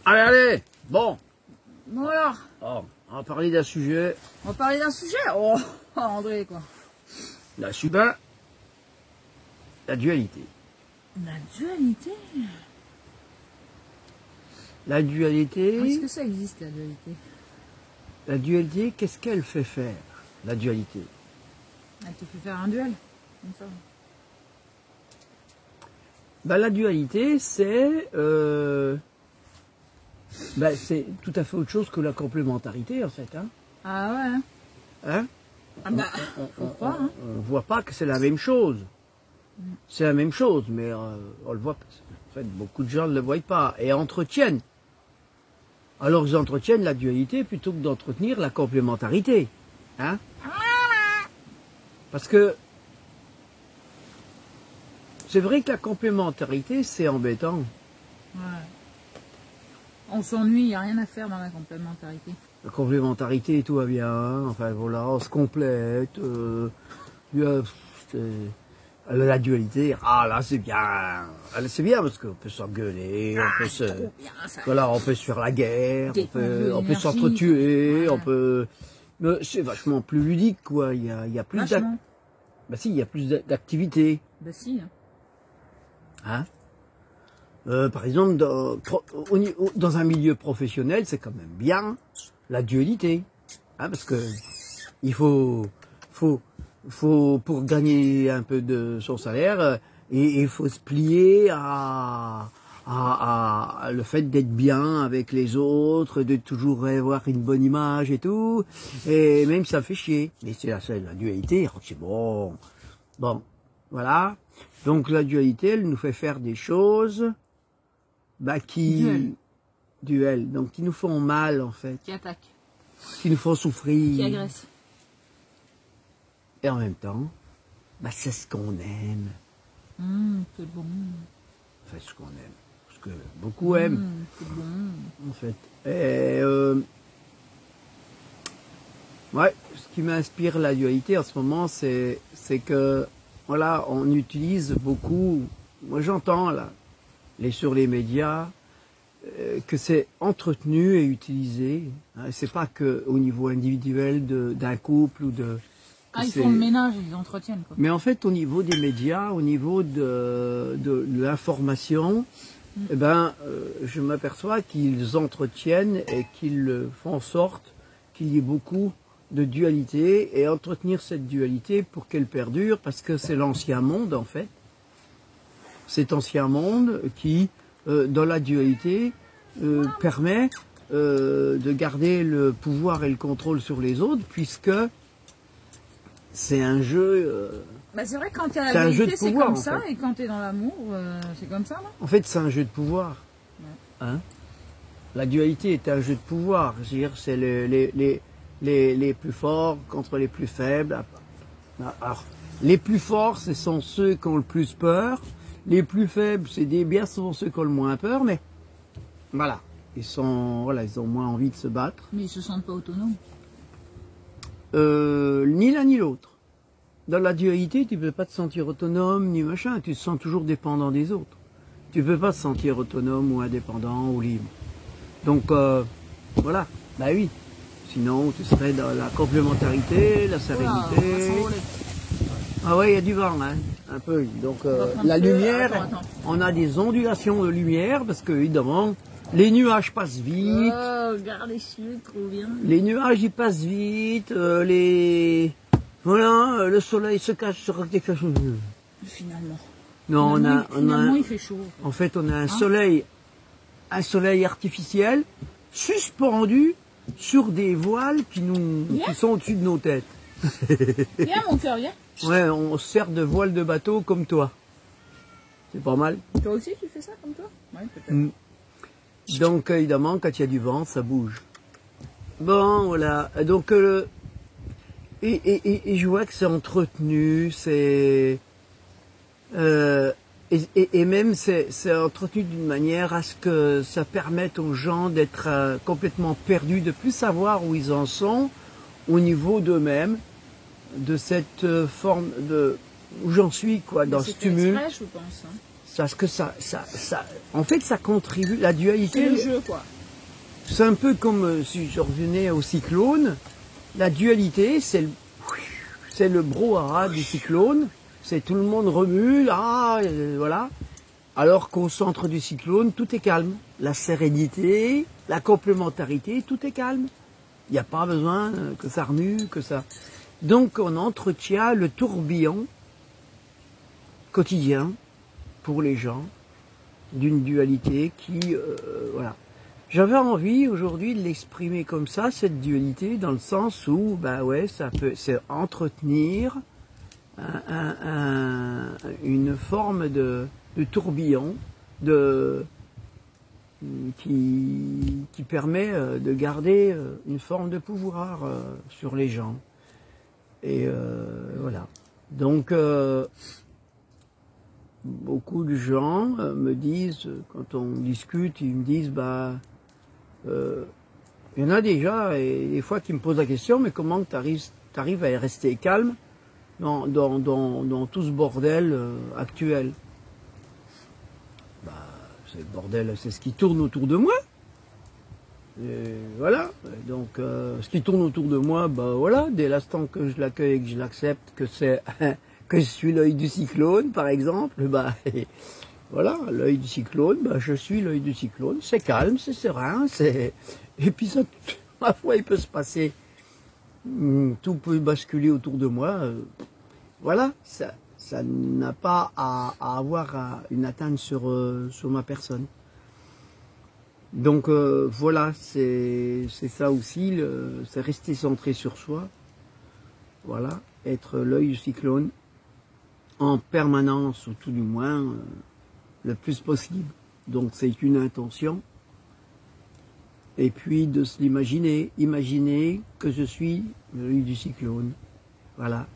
Allez, allez. Bon. Bon alors, Oh, on va parler d'un sujet. on va parler d'un sujet. Oh, André, quoi. La sujet. La dualité. La dualité. La dualité. Est-ce que ça existe, la dualité? La dualité, qu'est-ce qu'elle fait faire, la dualité? Elle te fait faire un duel, comme ça. Ben, la dualité, c'est c'est tout à fait autre chose que la complémentarité, en fait. Hein, Ah ouais. hein Ah bah, faut croire, hein. On voit pas que c'est la même chose. C'est la même chose, mais on le voit. En fait, beaucoup de gens ne le voient pas et entretiennent. Alors ils entretiennent la dualité plutôt que d'entretenir la complémentarité. Hein? Parce que c'est vrai que la complémentarité, c'est embêtant. Ouais. On s'ennuie, il n'y a rien à faire dans la complémentarité. La complémentarité, tout va bien. Enfin voilà, on se complète. La dualité, ah là c'est bien. C'est bien parce qu'on peut s'engueuler, on peut se, Trop bien, ça. voilà, on peut se faire la guerre, Détendre on peut l'énergie, s'entretuer, ouais. on peut. Mais c'est vachement plus ludique quoi. Il y a plus Vachement. bah si, il y a plus d'activités. Bah si. Hein? Par exemple, dans un milieu professionnel, c'est quand même bien la dualité, hein, parce que il faut pour gagner un peu de son salaire, et il faut se plier à le fait d'être bien avec les autres, de toujours avoir une bonne image et tout, et même ça fait chier. Mais c'est la dualité, c'est bon. Bon, voilà. Donc la dualité, elle nous fait faire des choses duel, donc qui nous font mal en fait, Qui attaque. qui nous font souffrir. Qui agresse. Et en même temps, c'est ce qu'on aime. C'est bon. Enfin, ce qu'on aime. Ce que beaucoup aiment, C'est bon. en fait. Et ouais, ce qui m'inspire la dualité en ce moment, c'est que, voilà, on utilise beaucoup, moi j'entends là, sur les médias, que c'est entretenu et utilisé. Hein, c'est pas que au niveau individuel d'un couple ou de... Ah, ils font le ménage, ils entretiennent, quoi. Mais en fait, au niveau des médias, au niveau de l'information, eh ben, je m'aperçois qu'ils entretiennent et qu'ils font en sorte qu'il y ait beaucoup de dualité et entretenir cette dualité pour qu'elle perdure, parce que c'est l'ancien monde, en fait. Cet ancien monde qui, dans la dualité, permet de garder le pouvoir et le contrôle sur les autres, puisque c'est un jeu. C'est vrai que quand tu as la vérité, c'est comme ça, fait. et quand tu es dans l'amour, c'est comme ça, non? En fait, c'est un jeu de pouvoir. Ouais. Hein? La dualité est un jeu de pouvoir. C'est-à-dire, c'est les plus forts contre les plus faibles. Alors, les plus forts, ce sont ceux qui ont le plus peur. Les plus faibles, c'est bien souvent ceux qui ont le moins peur, mais voilà. Ils ont moins envie de se battre. Mais ils se sentent pas autonomes. Ni l'un ni l'autre. Dans la dualité, tu peux pas te sentir autonome ni machin, tu te sens toujours dépendant des autres. Tu peux pas te sentir autonome ou indépendant ou libre. Donc voilà, bah oui. Sinon, tu serais dans la complémentarité, la sérénité. Ah ouais, il y a du vent, hein, un peu. Donc la lumière, on a des ondulations de lumière parce que évidemment, les nuages passent vite. Oh, regarde les cieux, trop bien. Les nuages, ils passent vite. Voilà, le soleil se cache sur des caches. Finalement. Non, Finalement, il fait chaud. En fait, on a un soleil artificiel suspendu sur des voiles qui sont au-dessus de nos têtes. Viens, mon cœur, viens. Ouais, on se sert de voiles de bateau comme toi. C'est pas mal. Toi aussi, tu fais ça comme toi? Ouais, peut-être. Donc, évidemment, quand il y a du vent, ça bouge. Bon, voilà. Donc, et je vois que c'est entretenu, c'est... et même c'est entretenu d'une manière à ce que ça permette aux gens d'être complètement perdus, de plus savoir où ils en sont au niveau d'eux-mêmes, de cette forme de... où j'en suis, quoi, dans ce tumulte. Exprès, je pense. Hein. Parce que en fait, ça contribue, la dualité... C'est le jeu, quoi. c'est un peu comme si je revenais au cyclone. La dualité, c'est le brouhaha du cyclone. C'est tout le monde remue, là, voilà. Alors qu'au centre du cyclone, tout est calme. La sérénité, la complémentarité, tout est calme. Il n'y a pas besoin que ça remue, que ça... Donc on entretient le tourbillon quotidien pour les gens d'une dualité qui... voilà. J'avais envie aujourd'hui de l'exprimer comme ça, cette dualité, dans le sens où, bah ouais, c'est entretenir une forme de tourbillon qui permet de garder une forme de pouvoir sur les gens. Et voilà. Donc, beaucoup de gens me disent, quand on discute, ils me disent, bah, il y en a déjà, et des fois qui me posent la question, mais comment tu arrives à rester calme dans tout ce bordel actuel? Bah, c'est le bordel, c'est ce qui tourne autour de moi. Et voilà, donc ce qui tourne autour de moi, bah voilà, dès l'instant que je l'accueille et que je l'accepte, que c'est que je suis l'œil du cyclone, par exemple, bah voilà, l'œil du cyclone, bah je suis l'œil du cyclone, c'est calme, c'est serein, et puis ça, ma foi, il peut se passer, tout peut basculer autour de moi, voilà, ça n'a pas à avoir une atteinte sur ma personne. Donc voilà, c'est ça aussi, c'est rester centré sur soi, voilà, être l'œil du cyclone en permanence, ou tout du moins le plus possible. Donc c'est une intention, et puis de se l'imaginer, imaginer que je suis l'œil du cyclone, voilà.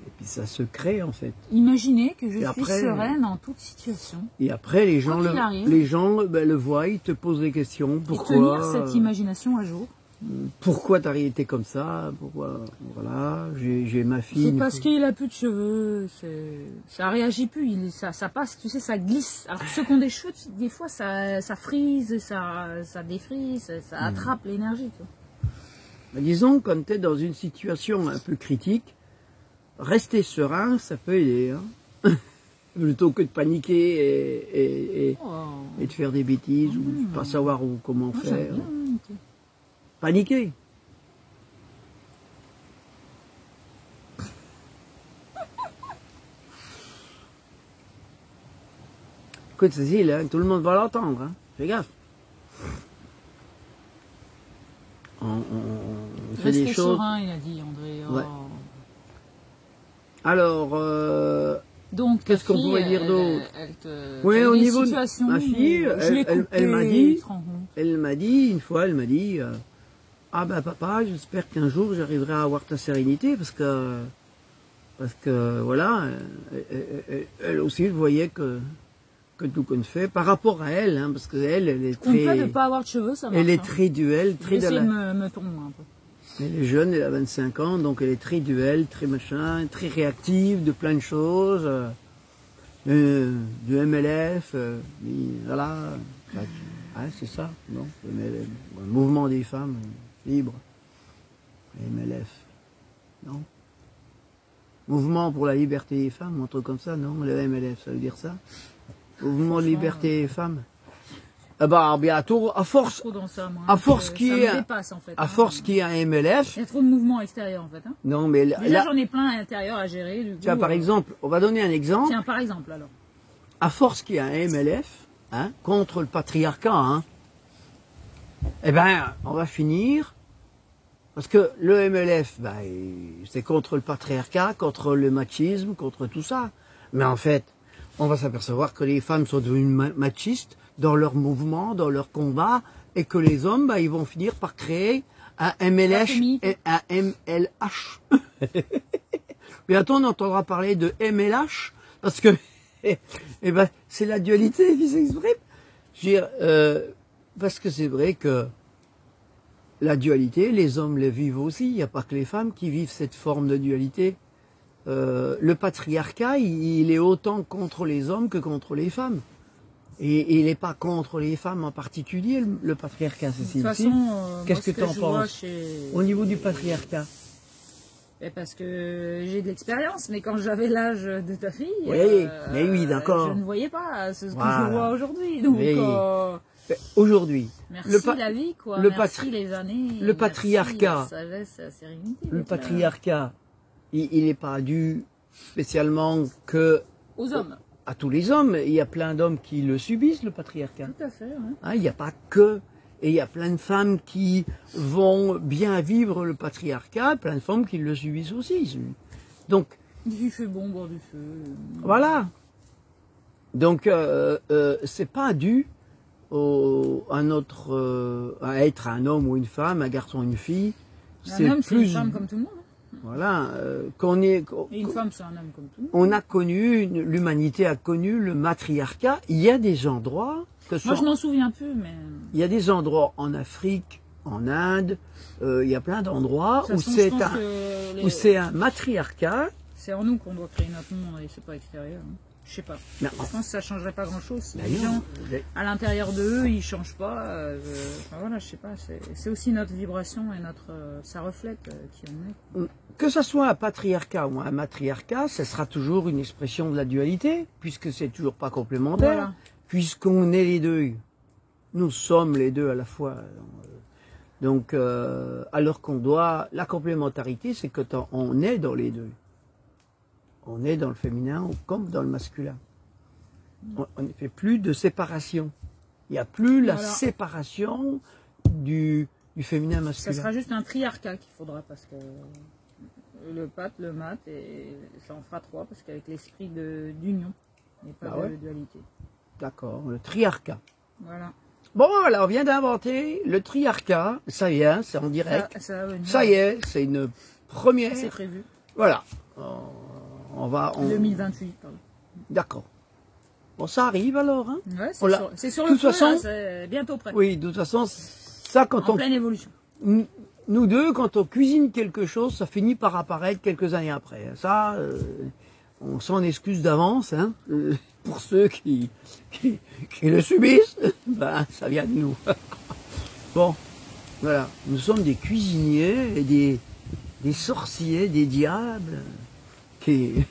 Et puis ça se crée en fait. Imaginez que je suis sereine en toute situation. Et après les gens le voient, ils te posent des questions. Pourquoi, et tenir cette imagination à jour. Pourquoi t'as été comme ça? Pourquoi? Voilà, j'ai ma fille. C'est parce qu'il a plus de cheveux, ça réagit plus, ça passe, tu sais, ça glisse. Alors ceux qui ont des cheveux, des fois ça frise, ça défrise, ça attrape l'énergie. Disons, quand tu es dans une situation un peu critique, rester serein, ça peut aider. Hein. Plutôt que de paniquer et de faire des bêtises ou de pas savoir comment faire. Paniquer. Écoute Cécile, hein, tout le monde va l'entendre. Hein. Fais gaffe. On fait des choses. Serein, il a dit André. Oh. Ouais. Alors, donc, qu'est-ce qu'on pourrait dire d'autre? Oui, au niveau de ma fille, elle m'a dit, une fois, ah ben papa, j'espère qu'un jour j'arriverai à avoir ta sérénité, parce que voilà, elle aussi elle voyait que tout qu'on fait par rapport à elle, hein, parce que elle est très. Le fait de pas avoir de cheveux, ça marche. Elle est très duel, très. J'essaie de me tourner un peu. Elle est jeune, elle a 25 ans, donc elle est très duel, très machin, très réactive de plein de choses, du MLF, voilà, c'est ça, non, le mouvement des femmes libres, MLF, non, mouvement pour la liberté des femmes, un truc comme ça, non, le MLF, ça veut dire ça, mouvement de liberté des femmes. Ah bah bientôt, à force qu'il y ait un MLF. Il y a trop de mouvements extérieurs en fait. Hein. Non mais déjà j'en ai plein à l'intérieur à gérer. Du coup, tiens par exemple, on va donner un exemple. Tiens par exemple alors. À force qu'il y ait un MLF, hein, contre le patriarcat, hein, eh ben on va finir parce que le MLF, ben, c'est contre le patriarcat, contre le machisme, contre tout ça. Mais en fait, on va s'apercevoir que les femmes sont devenues machistes dans leur mouvement, dans leur combat, et que les hommes, bah, ils vont finir par créer un MLH et un MLH. Bientôt, on entendra parler de MLH, parce que ben, c'est la dualité qui s'exprime. Parce que c'est vrai que la dualité, les hommes les vivent aussi, il n'y a pas que les femmes qui vivent cette forme de dualité. Le patriarcat, il est autant contre les hommes que contre les femmes. Et il n'est pas contre les femmes en particulier, le patriarcat, Cécile. De toute façon, Qu'est-ce que tu en penses au niveau du patriarcat? Parce que j'ai de l'expérience, mais quand j'avais l'âge de ta fille, mais oui, d'accord. Je ne voyais pas ce que Voilà. je vois aujourd'hui. Donc, aujourd'hui, merci la vie, quoi. Merci les années. Le patriarcat, merci la sagesse, la sérénité. Le patriarcat, il n'est pas dû spécialement que aux hommes. À tous les hommes. Il y a plein d'hommes qui le subissent, le patriarcat. Tout à fait. Ouais. Hein, il n'y a pas que. Et il y a plein de femmes qui vont bien vivre le patriarcat, plein de femmes qui le subissent aussi. Donc, il fait bon boire du feu. Voilà. Donc, c'est pas dû à être un homme ou une femme, un garçon ou une fille. Un homme, c'est une femme comme tout le monde. Voilà. Et une femme, c'est un homme comme tout le monde. On a connu, l'humanité a connu le matriarcat. Il y a des endroits. Moi, je m'en souviens plus, mais. Il y a des endroits en Afrique, en Inde, il y a plein d'endroits où c'est un matriarcat. C'est en nous qu'on doit créer notre monde et c'est pas extérieur. Hein. Je sais pas. Non. Je pense que ça changerait pas grand chose si les gens à l'intérieur de eux ils changent pas. Enfin, voilà, je sais pas. C'est aussi notre vibration et ça reflète qui on est. Que ce soit un patriarcat ou un matriarcat, ce sera toujours une expression de la dualité, puisque c'est toujours pas complémentaire, voilà. Puisqu'on est les deux. Nous sommes les deux à la fois. Donc, alors qu'on doit... La complémentarité, c'est que on est dans les deux. On est dans le féminin comme dans le masculin. On ne fait plus de séparation. Il n'y a plus la séparation du féminin masculin. Ça sera juste un triarcat qu'il faudra, parce que le pat, le mat, et ça en fera trois, parce qu'avec l'esprit d'union, et pas de dualité. D'accord, le triarcat. Voilà. Bon, voilà, on vient d'inventer le triarcat. Ça y est, c'est en direct. Ça y est, c'est une première. C'est prévu. Voilà. On va. 2028, pardon. D'accord. Bon, ça arrive alors, hein? Ouais, c'est sur le feu, c'est bientôt prêt. Oui, de toute façon, ça quand en pleine évolution. Nous deux, quand on cuisine quelque chose, ça finit par apparaître quelques années après. Ça, on s'en excuse d'avance, hein. Pour ceux qui le subissent, ben, ça vient de nous. Bon, voilà. Nous sommes des cuisiniers et des sorciers, des diables qui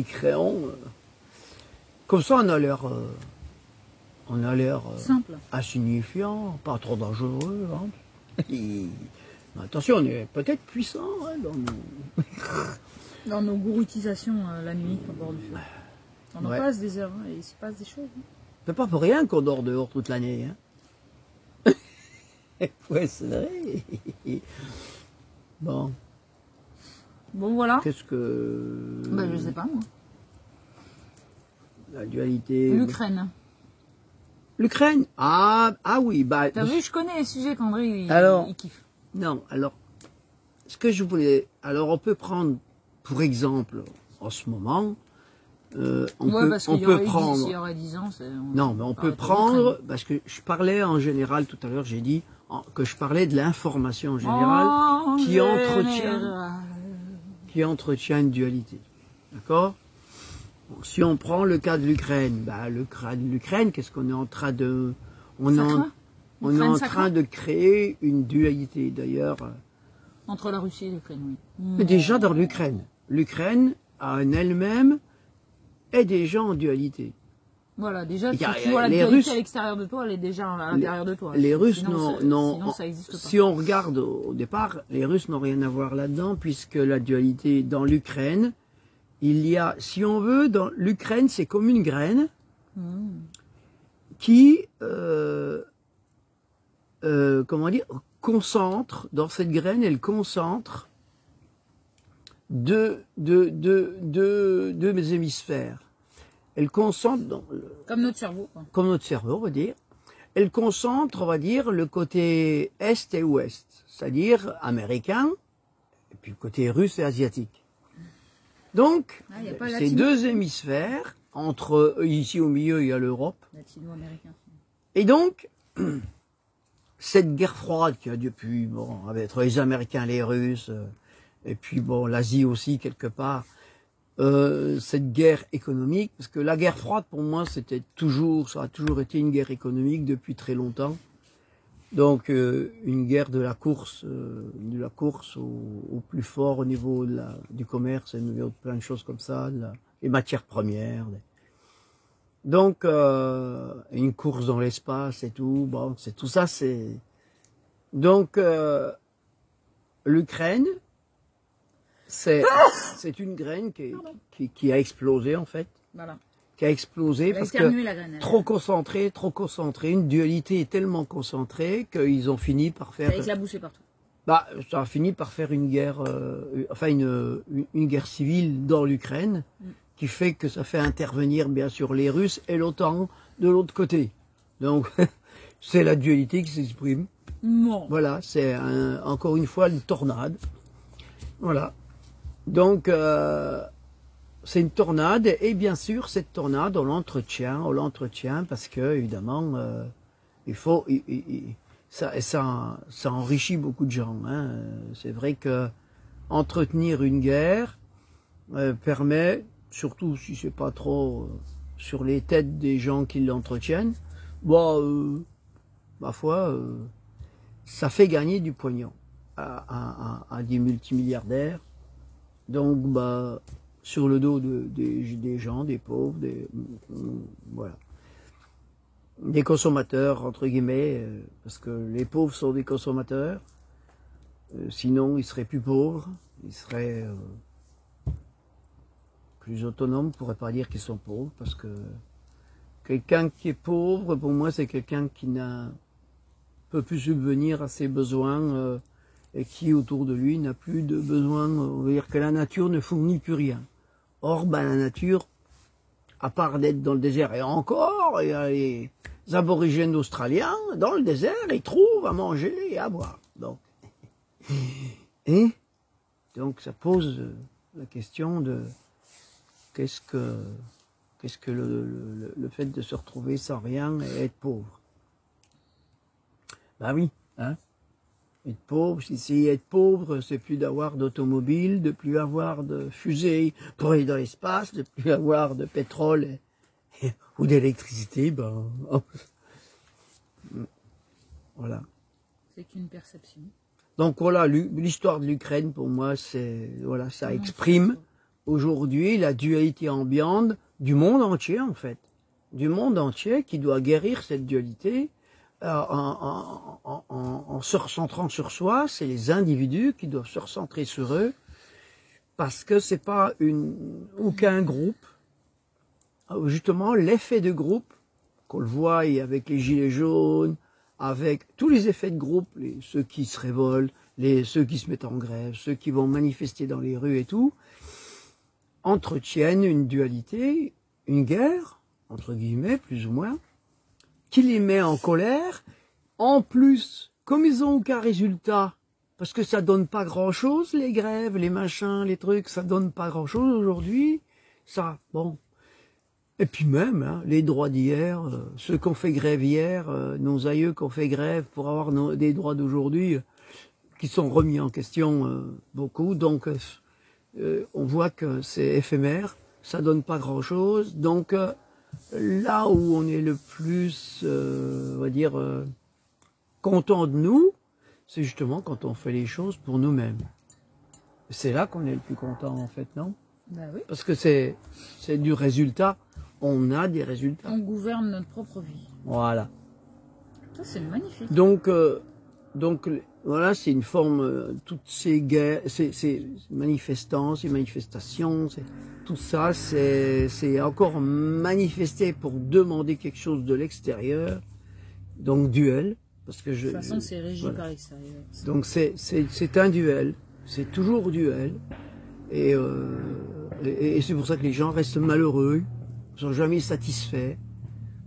créons. Comme ça, on a l'air simple, insignifiant, pas trop dangereux. Hein. Mais attention, on est peut-être puissant hein, dans nos gourutisations la nuit au bord du feu. On en passe des heures et il se passe des choses. Hein. C'est pas pour rien qu'on dort dehors toute l'année. Hein. Ouais, c'est vrai. Bon. Bon, voilà. Qu'est-ce que... Ben, je sais pas, moi. La dualité... L'Ukraine. L'Ukraine? Ah oui, bah... T'as vu, je connais les sujets qu'André, il kiffe. Non, alors, ce que je voulais... Alors, on peut prendre, pour exemple, en ce moment... on peut prendre... S'il y aurait 10 ans, non, mais on peut prendre... Parce que je parlais en général, tout à l'heure, j'ai dit que je parlais de l'information en général qui entretient une dualité. D'accord? Bon, si on prend le cas de l'Ukraine, bah, le cas de l'Ukraine, qu'est-ce qu'on est en train de... On est en train de créer une dualité, d'ailleurs. Entre la Russie et l'Ukraine, oui. Mais déjà dans l'Ukraine. L'Ukraine, en elle-même, est déjà en dualité. Voilà, déjà, si tu vois la dualité à l'extérieur de toi, elle est déjà à l'intérieur de toi. Les Russes sinon, ça existe pas. Si on regarde au départ, les Russes n'ont rien à voir là-dedans, puisque la dualité dans l'Ukraine, il y a, si on veut, dans l'Ukraine, c'est comme une graine qui, comment dire, concentre, dans cette graine, elle concentre deux hémisphères. Elle concentre comme notre cerveau. Quoi. Comme notre cerveau, on va dire. Elle concentre, on va dire, le côté est et ouest, c'est-à-dire américain, et puis le côté russe et asiatique. Donc, ces deux hémisphères, ici au milieu, il y a l'Europe. Latino-américain. Et donc, cette guerre froide qui a depuis, bon, entre les Américains et les Russes, et puis bon, l'Asie aussi, quelque part, cette guerre économique, parce que la guerre froide pour moi ça a toujours été une guerre économique depuis très longtemps. Donc une guerre de la course au plus fort au niveau du commerce, au niveau de plein de choses comme ça, les matières premières. Donc une course dans l'espace et tout, bon, c'est tout ça, c'est donc l'Ukraine, c'est une graine qui a explosé en fait. Voilà. Qui a explosé parce que trop concentré, une dualité est tellement concentrée qu'ils ont fini par faire... Ça a éclaboussé partout. Bah, ça a fini par faire une guerre, une guerre civile dans l'Ukraine, qui fait que ça fait intervenir bien sûr les Russes et l'OTAN de l'autre côté. Donc, c'est la dualité qui s'exprime. Non. Voilà, c'est encore une fois une tornade. Voilà. Donc... c'est une tornade et bien sûr cette tornade on l'entretient parce que évidemment ça enrichit beaucoup de gens. Hein. C'est vrai que entretenir une guerre permet, surtout si c'est pas trop sur les têtes des gens qui l'entretiennent, ma foi, ça fait gagner du pognon à des multimilliardaires. Donc sur le dos des gens, des pauvres, voilà, des consommateurs entre guillemets, parce que les pauvres sont des consommateurs. Sinon, ils seraient plus pauvres, ils seraient plus autonomes. On ne pourrait pas dire qu'ils sont pauvres, parce que quelqu'un qui est pauvre, pour moi, c'est quelqu'un qui peut plus subvenir à ses besoins et qui autour de lui n'a plus de besoin. On veut dire que la nature ne fournit plus rien. Or, la nature, à part d'être dans le désert, et encore, il y a les aborigènes australiens, dans le désert, ils trouvent à manger et à boire. Donc ça pose la question de qu'est-ce que le fait de se retrouver sans rien et être pauvre. Ben oui, hein. Être pauvre, si être pauvre, c'est plus d'avoir d'automobile, de plus avoir de fusée pour aller dans l'espace, de plus avoir de pétrole ou d'électricité, voilà. C'est qu'une perception. Donc voilà, l'histoire de l'Ukraine pour moi, ça exprime aujourd'hui la dualité ambiante du monde entier en fait, du monde entier qui doit guérir cette dualité. En se recentrant sur soi, c'est les individus qui doivent se recentrer sur eux, parce que c'est pas aucun groupe. Justement, l'effet de groupe, qu'on le voit avec les gilets jaunes, avec tous les effets de groupe, ceux qui se révoltent, ceux qui se mettent en grève, ceux qui vont manifester dans les rues et tout, entretiennent une dualité, une guerre, entre guillemets, plus ou moins, qui les met en colère. En plus, comme ils n'ont aucun résultat, parce que ça donne pas grand-chose, les grèves, les machins, les trucs, ça donne pas grand-chose aujourd'hui, ça, bon. Et puis même, hein, les droits d'hier, ceux qui ont fait grève hier, nos aïeux qui ont fait grève pour avoir des droits d'aujourd'hui, qui sont remis en question beaucoup, donc on voit que c'est éphémère, ça donne pas grand-chose, donc là où on est le plus, on va dire, content de nous, c'est justement quand on fait les choses pour nous-mêmes. C'est là qu'on est le plus content en fait, non? Ben oui. Parce que c'est du résultat, on a des résultats. On gouverne notre propre vie. Voilà. Ça c'est magnifique. Donc voilà, c'est une forme, toutes ces guerres, ces manifestants, ces manifestations, tout ça, c'est encore manifesté pour demander quelque chose de l'extérieur, donc duel, parce que de toute façon c'est régi voilà. par l'extérieur. Donc c'est un duel, c'est toujours duel, et c'est pour ça que les gens restent malheureux, ils sont jamais satisfaits,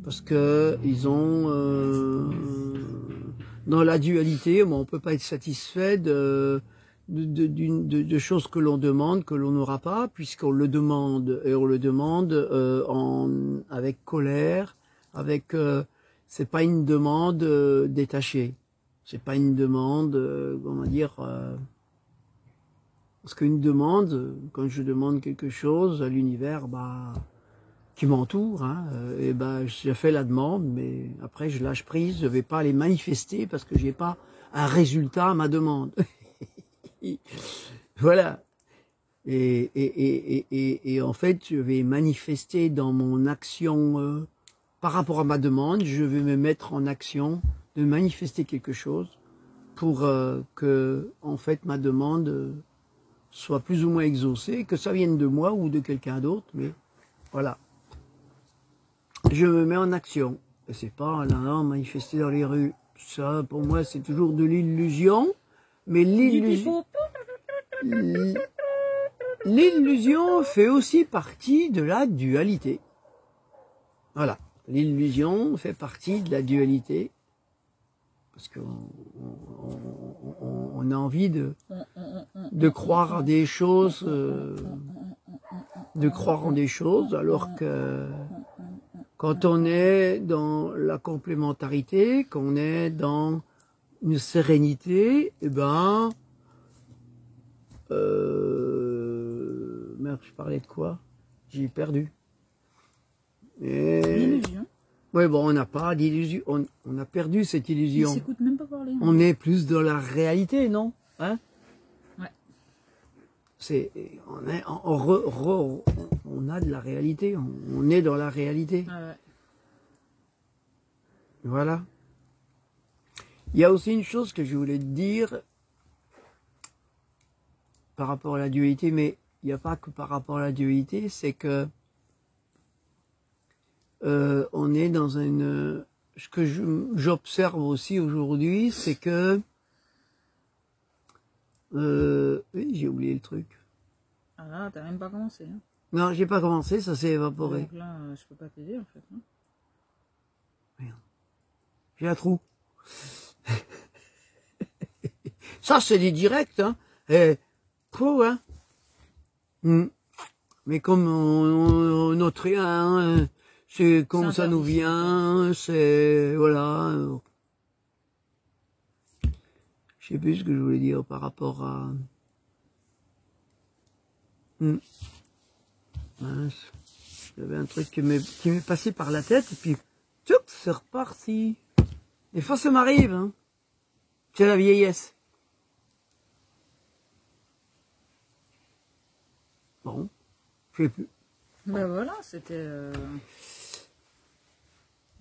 parce que ils ont dans la dualité, on peut pas être satisfait de choses que l'on demande, que l'on n'aura pas, puisqu'on le demande, et on le demande avec colère, avec c'est pas une demande détachée, c'est pas une demande, comment dire, Parce qu'une demande, quand je demande quelque chose à l'univers, bah, qui m'entoure, hein, et ben je fais la demande, mais après je lâche prise, je vais pas les manifester parce que j'ai pas un résultat à ma demande. Voilà. Et en fait, je vais manifester dans mon action par rapport à ma demande, je vais me mettre en action de manifester quelque chose pour que en fait ma demande soit plus ou moins exaucée, que ça vienne de moi ou de quelqu'un d'autre, mais voilà. Je me mets en action. Et c'est pas là, manifester dans les rues. Ça, pour moi, c'est toujours de l'illusion. Mais l'illusion fait aussi partie de la dualité. Voilà. L'illusion fait partie de la dualité. Parce qu'on a envie de croire en des choses, alors que quand on est dans la complémentarité, qu'on est dans une sérénité, eh ben, merde, je parlais de quoi? J'ai perdu. L'illusion. Oui, bon, on n'a pas d'illusion, on a perdu cette illusion. Il s'écoute même pas parler. On est plus dans la réalité, non? Hein? Ouais. On a de la réalité, on est dans la réalité. Ah ouais. Voilà. Il y a aussi une chose que je voulais te dire par rapport à la dualité, mais il n'y a pas que par rapport à la dualité, c'est que on est dans une... Ce que j'observe aussi aujourd'hui, c'est que... oui, j'ai oublié le truc. Ah là, t'as même pas commencé. Hein. Non, j'ai pas commencé, ça s'est évaporé. Donc là, je peux pas t'aider en fait. Hein. Merde. J'ai un trou. Ça, c'est des directs, hein. Pro, hein. Mais comme on note rien, hein, c'est comme ça nous vient, c'est... Voilà. Je sais plus ce que je voulais dire par rapport à... Mince. J'avais un truc qui m'est passé par la tête, et puis... Tchoup, c'est reparti. Des fois, ça m'arrive, hein. C'est la vieillesse. Bon, je sais plus. Ben voilà, c'était...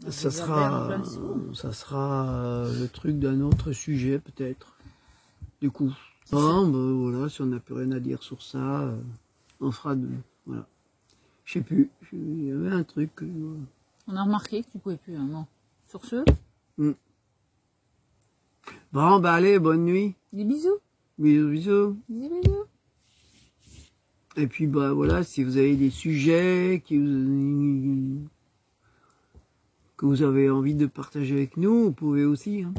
Ça sera le truc d'un autre sujet, peut-être. Du coup. Bon, ben, voilà, si on n'a plus rien à dire sur ça, on fera de... Voilà. Je sais plus. Il y avait un truc... On a remarqué que tu pouvais plus, hein, non. Sur ce. Bon, bah allez, bonne nuit. Des bisous. Bisous, bisous. Des bisous. Et puis, bah voilà, si vous avez des sujets que vous avez envie de partager avec nous, vous pouvez aussi. Hein.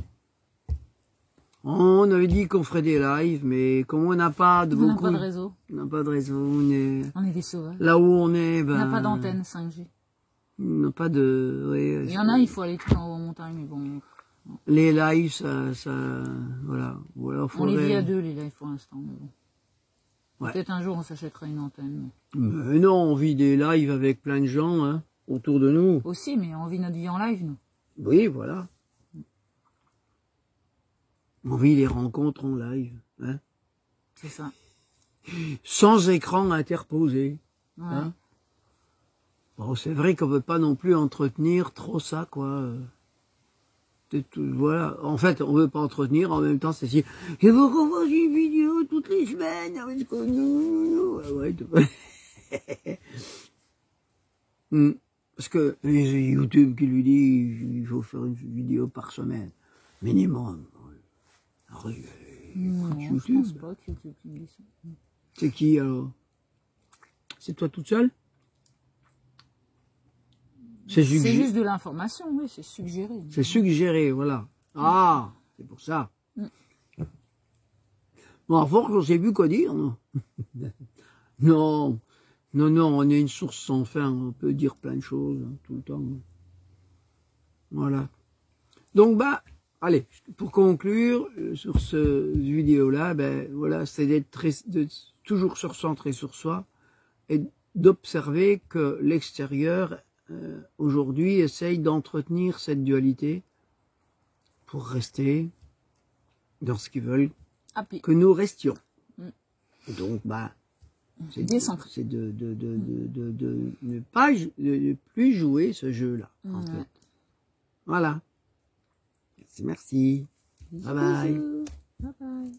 On avait dit qu'on ferait des lives, mais comme on n'a pas de beaucoup... On n'a pas de réseau. On n'a pas de réseau, on est des sauvages. Là où on est, ben... On n'a pas d'antenne 5G. On n'a pas de... Ouais, il y en a, il faut aller tout en haut en montagne, mais bon... Les lives, ça voilà. Voilà, on les vit à deux, les lives, pour l'instant, mais bon. Ouais. Peut-être un jour, on s'achètera une antenne. Mais non, on vit des lives avec plein de gens, hein, autour de nous. Aussi, mais on vit notre vie en live, nous. Oui, voilà. On vit les rencontres en live, hein. C'est ça. Sans écran interposé. Ouais. Hein. Bon, c'est vrai qu'on ne peut pas non plus entretenir trop ça, quoi. Voilà. En fait, on veut pas entretenir, en même temps, c'est si, il faut qu'on fasse une vidéo toutes les semaines, avec parce que YouTube qui lui dit, il faut faire une vidéo par semaine. Minimum. Non, je pense pas que YouTube dit ça. C'est qui, alors? C'est toi toute seule? C'est juste de l'information, oui, c'est suggéré. C'est suggéré, voilà. Ah, c'est pour ça. Bon, à force, on ne sait plus quoi dire, non. Non, on est une source sans fin, on peut dire plein de choses, hein, tout le temps. Voilà. Donc, bah, allez, pour conclure sur ce vidéo-là, ben voilà, c'est d'être toujours se recentrer sur soi et d'observer que l'extérieur aujourd'hui essaye d'entretenir cette dualité pour rester dans ce qu'ils veulent que nous restions. Donc, bah, c'est de ne plus jouer ce jeu-là. En fait. Voilà. Merci. Bye bye. Bye bye.